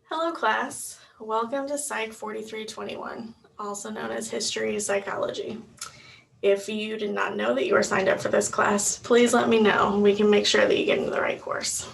Hello class, welcome to Psych 4321, also known as History Psychology. If you did not know that you were signed up for this class, please let me know. We can make sure that you get into the right course.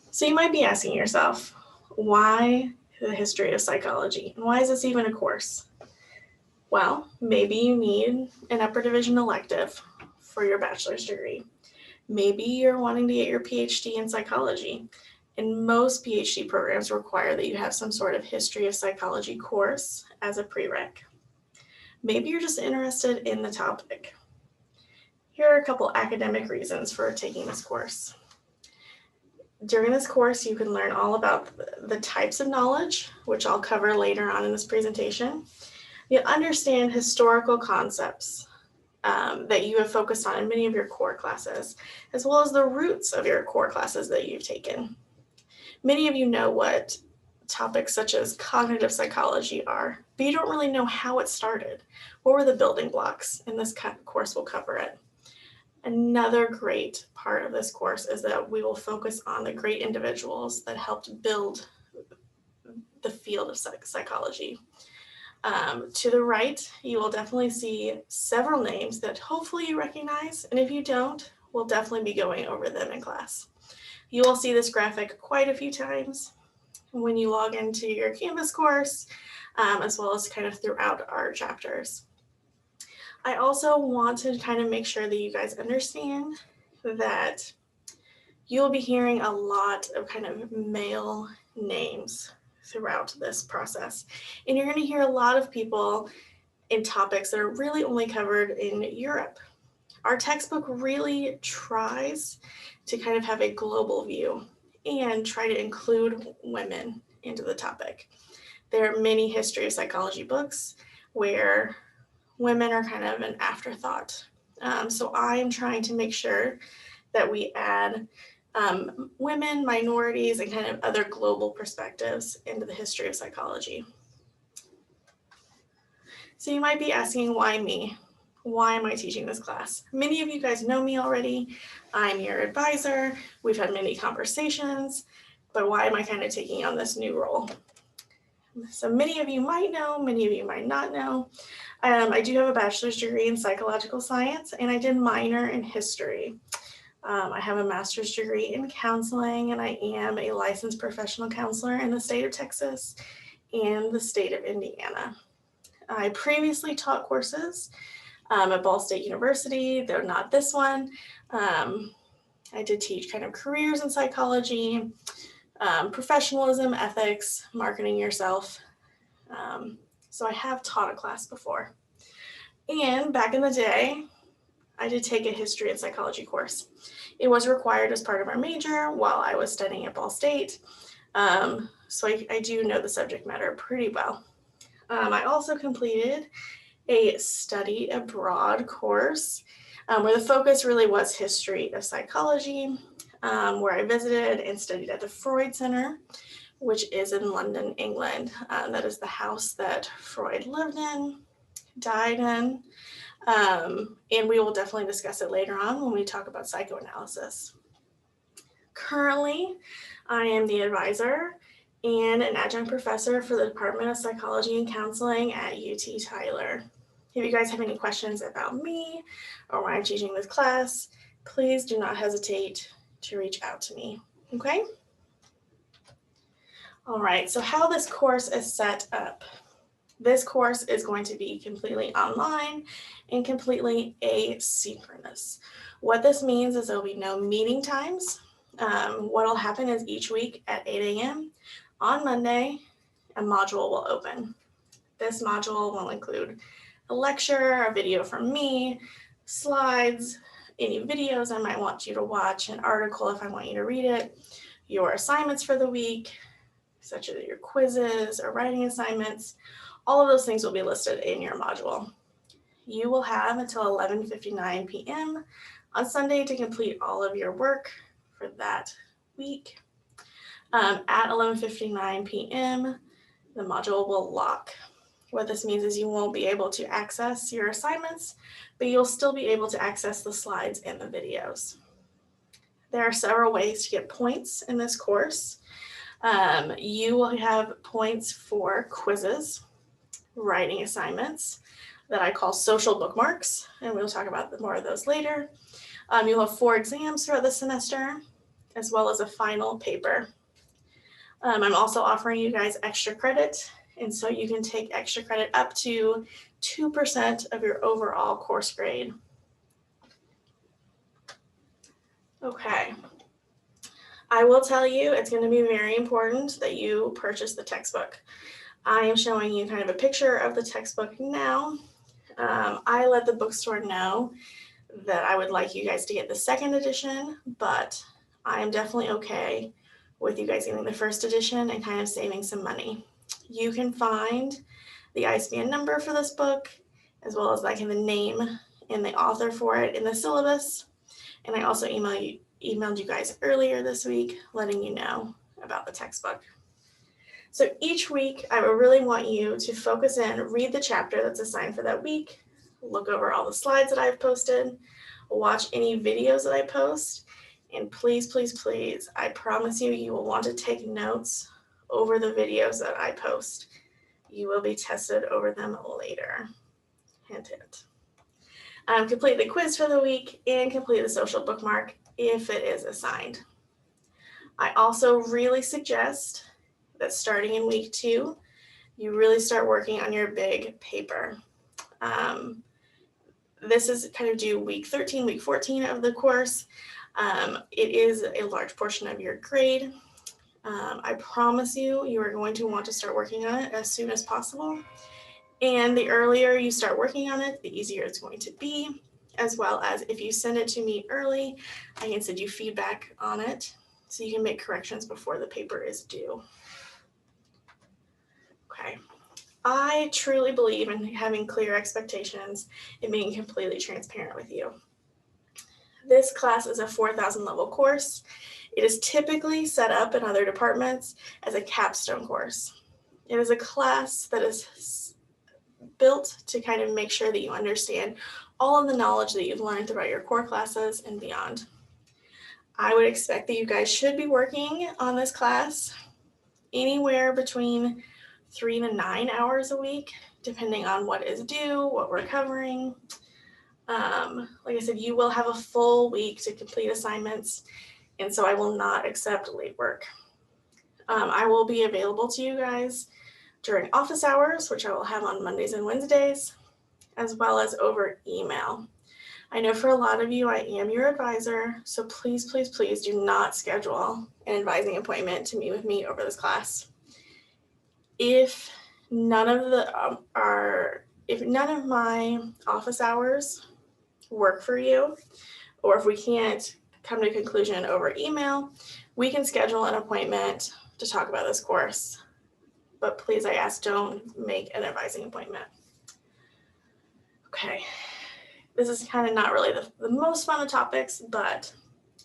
So you might be asking yourself, why the history of psychology? And why is this even a course? Well, maybe you need an upper division elective for your bachelor's degree. Maybe you're wanting to get your PhD in psychology. And most PhD programs require that you have some sort of history of psychology course as a prereq. Maybe you're just interested in the topic. Here are a couple academic reasons for taking this course. During this course, you can learn all about the types of knowledge, which I'll cover later on in this presentation. You'll understand historical concepts that you have focused on in many of your core classes, as well as the roots of your core classes that you've taken. Many of you know what topics such as cognitive psychology are, but you don't really know how it started. What were the building blocks? And this course will cover it. Another great part of this course is that we will focus on the great individuals that helped build the field of psychology. To the right, you will definitely see several names that hopefully you recognize, and if you don't, we'll definitely be going over them in class. You will see this graphic quite a few times when you log into your Canvas course, as well as kind of throughout our chapters. I also want to kind of make sure that you guys understand that you'll be hearing a lot of kind of male names throughout this process. And you're going to hear a lot of people in topics that are really only covered in Europe. Our textbook really tries to kind of have a global view and try to include women into the topic. There are many history of psychology books where women are kind of an afterthought. So I'm trying to make sure that we add women, minorities, and kind of other global perspectives into the history of psychology. So you might be asking, why me? Why am I teaching this class? Many of you guys know me already. I'm your advisor. We've had many conversations, but why am I kind of taking on this new role? So many of you might know, many of you might not know. I do have a bachelor's degree in psychological science, and I did minor in history. I have a master's degree in counseling, and I am a licensed professional counselor in the state of Texas and the state of Indiana. I previously taught courses at Ball State University, though not this one. I did teach kind of careers in psychology, professionalism, ethics, marketing yourself. So I have taught a class before. And back in the day, I did take a history and psychology course. It was required as part of our major while I was studying at Ball State. So I do know the subject matter pretty well. I also completed a study abroad course where the focus really was history of psychology, where I visited and studied at the Freud Center, which is in London, England. That is the house that Freud lived in, died in, and we will definitely discuss it later on when we talk about psychoanalysis. Currently, I am the advisor and an adjunct professor for the Department of Psychology and Counseling at UT Tyler. If you guys have any questions about me or why I'm teaching this class, please do not hesitate to reach out to me, okay? All right, so how this course is set up. This course is going to be completely online and completely asynchronous. What this means is there will be no meeting times. What will happen is each week at 8 a.m. on Monday, a module will open. This module will include a lecture, a video from me, slides, any videos I might want you to watch, an article if I want you to read it, your assignments for the week, such as your quizzes or writing assignments. All of those things will be listed in your module. You will have until 11:59 p.m. on Sunday to complete all of your work for that week. At 11:59 p.m., the module will lock. What this means is you won't be able to access your assignments, but you'll still be able to access the slides and the videos. There are several ways to get points in this course. You will have points for quizzes, writing assignments that I call social bookmarks, and we'll talk about more of those later. You'll have 4 exams throughout the semester, as well as a final paper. I'm also offering you guys extra credit, and so you can take extra credit up to 2% of your overall course grade. Okay. I will tell you, it's going to be very important that you purchase the textbook. I am showing you kind of a picture of the textbook now. I let the bookstore know that I would like you guys to get the 2nd edition, but I am definitely okay with you guys getting the 1st edition and kind of saving some money. You can find the ISBN number for this book, as well as like the name and the author for it in the syllabus. And I also emailed you guys earlier this week, letting you know about the textbook. So each week, I would really want you to focus in, read the chapter that's assigned for that week, look over all the slides that I've posted, watch any videos that I post, and please, please, please, I promise you, you will want to take notes over the videos that I post. You will be tested over them later. Hint, hint. Complete the quiz for the week and complete the social bookmark if it is assigned. I also really suggest that starting in week 2, you really start working on your big paper. This is kind of due week 13, week 14 of the course. It is a large portion of your grade. I promise you, you are going to want to start working on it as soon as possible. And the earlier you start working on it, the easier it's going to be, as well as if you send it to me early, I can send you feedback on it so you can make corrections before the paper is due. Okay. I truly believe in having clear expectations and being completely transparent with you. This class is a 4,000 level course. It is typically set up in other departments as a capstone course. It is a class that is built to kind of make sure that you understand all of the knowledge that you've learned throughout your core classes and beyond. I would expect that you guys should be working on this class anywhere between 3 to 9 hours a week, depending on what is due, what we're covering. Like I said, you will have a full week to complete assignments, and so I will not accept late work. I will be available to you guys during office hours, which I will have on Mondays and Wednesdays, as well as over email. I know for a lot of you, I am your advisor, so please, please, please do not schedule an advising appointment to meet with me over this class. If none of my office hours work for you, or if we can't come to a conclusion over email, we can schedule an appointment to talk about this course. But please, I ask, don't make an advising appointment. Okay, this is kind of not really the most fun of topics, but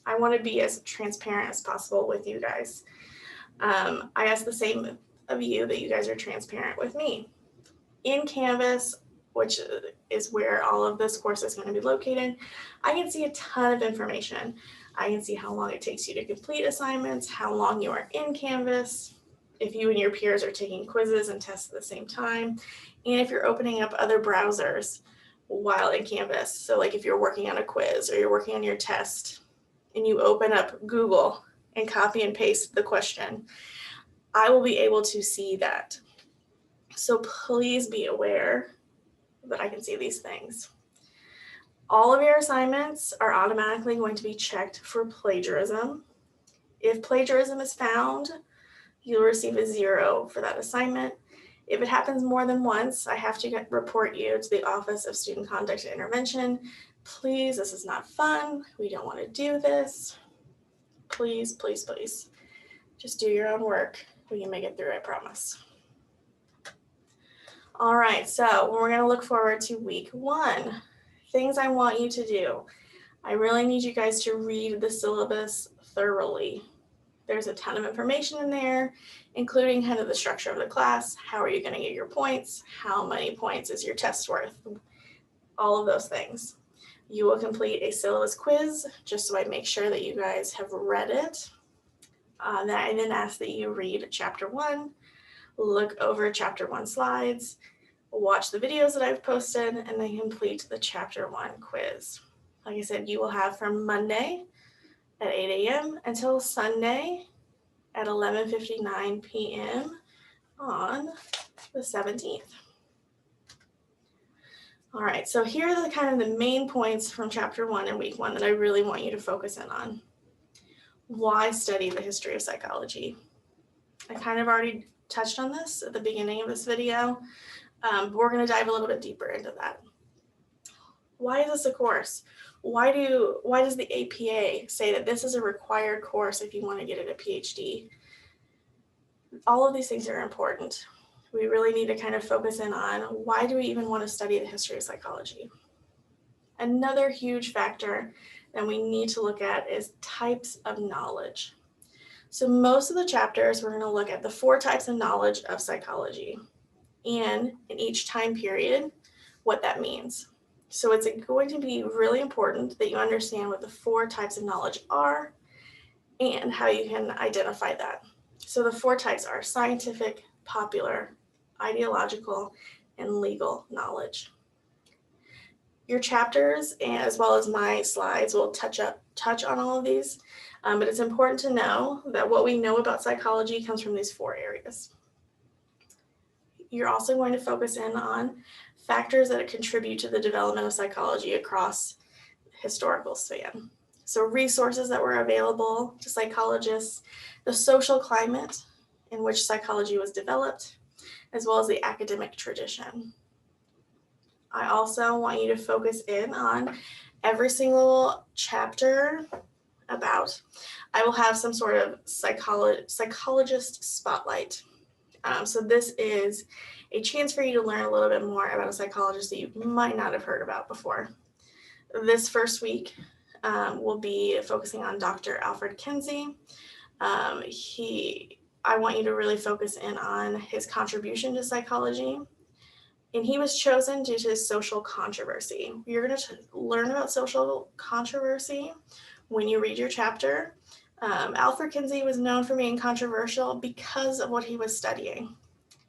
I want to be as transparent as possible with you guys. I ask the same of you that you guys are transparent with me. In Canvas, which is where all of this course is going to be located, I can see a ton of information. I can see how long it takes you to complete assignments, how long you are in Canvas, if you and your peers are taking quizzes and tests at the same time, and if you're opening up other browsers while in Canvas. So like if you're working on a quiz or you're working on your test and you open up Google and copy and paste the question, I will be able to see that. So please be aware that I can see these things. All of your assignments are automatically going to be checked for plagiarism. If plagiarism is found, you'll receive a 0 for that assignment. If it happens more than once, I have to report you to the Office of Student Conduct and Intervention. Please, this is not fun. We don't want to do this. Please, please, please. Just do your own work. We can make it through, I promise. All right, so we're going to look forward to week 1. Things I want you to do. I really need you guys to read the syllabus thoroughly. There's a ton of information in there, including kind of the structure of the class. How are you going to get your points? How many points is your test worth? All of those things. You will complete a syllabus quiz just so I make sure that you guys have read it. I then ask that you read chapter 1, look over chapter 1 slides, watch the videos that I've posted, and then complete the chapter 1 quiz. Like I said, you will have from Monday at 8 a.m. until Sunday at 11:59 p.m. on the 17th. All right, so here are the kind of the main points from chapter 1 in week 1 that I really want you to focus in on. Why study the history of psychology? I kind of already touched on this at the beginning of this video, but we're going to dive a little bit deeper into that. Why is this a course? Why does the APA say that this is a required course if you want to get a PhD? All of these things are important. We really need to kind of focus in on why do we even want to study the history of psychology? Another huge factor that we need to look at is types of knowledge. So most of the chapters, we're going to look at the 4 types of knowledge of psychology and in each time period, what that means. So it's going to be really important that you understand what the 4 types of knowledge are and how you can identify that. So the 4 types are scientific, popular, ideological, and legal knowledge. Your chapters, as well as my slides, will touch on all of these, but it's important to know that what we know about psychology comes from these 4 areas. You're also going to focus in on factors that contribute to the development of psychology across historical span. So resources that were available to psychologists, the social climate in which psychology was developed, as well as the academic tradition. I also want you to focus in on every single chapter about. I will have some sort of psychologist spotlight. So this is a chance for you to learn a little bit more about a psychologist that you might not have heard about before. This first week, we'll be focusing on Dr. Alfred Kinsey. I want you to really focus in on his contribution to psychology. And he was chosen due to his social controversy. You're going to learn about social controversy when you read your chapter. Alfred Kinsey was known for being controversial because of what he was studying.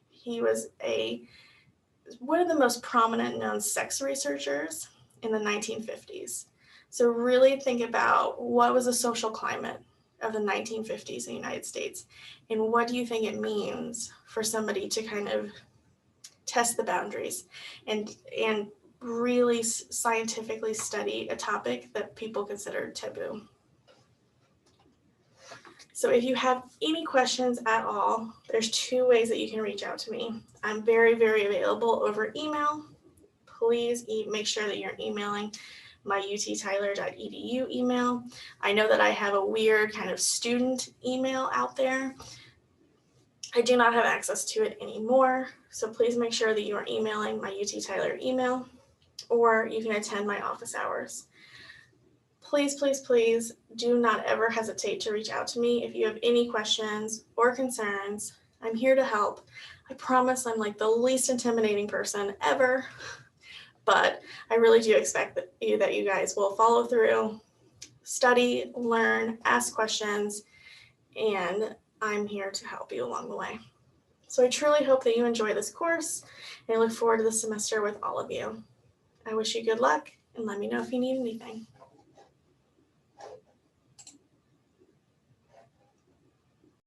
He was one of the most prominent known sex researchers in the 1950s. So really think about what was the social climate of the 1950s in the United States, and what do you think it means for somebody to kind of test the boundaries and really scientifically study a topic that people consider taboo. So if you have any questions at all, there's 2 ways that you can reach out to me. I'm very, very available over email. Please make sure that you're emailing my uttyler.edu email. I know that I have a weird kind of student email out there. I do not have access to it anymore, so please make sure that you are emailing my UT Tyler email, or you can attend my office hours. Please, please, please do not ever hesitate to reach out to me if you have any questions or concerns. I'm here to help. I promise I'm like the least intimidating person ever, but I really do expect that you guys will follow through, study, learn, ask questions, and I'm here to help you along the way. So I truly hope that you enjoy this course, and I look forward to the semester with all of you. I wish you good luck, and let me know if you need anything.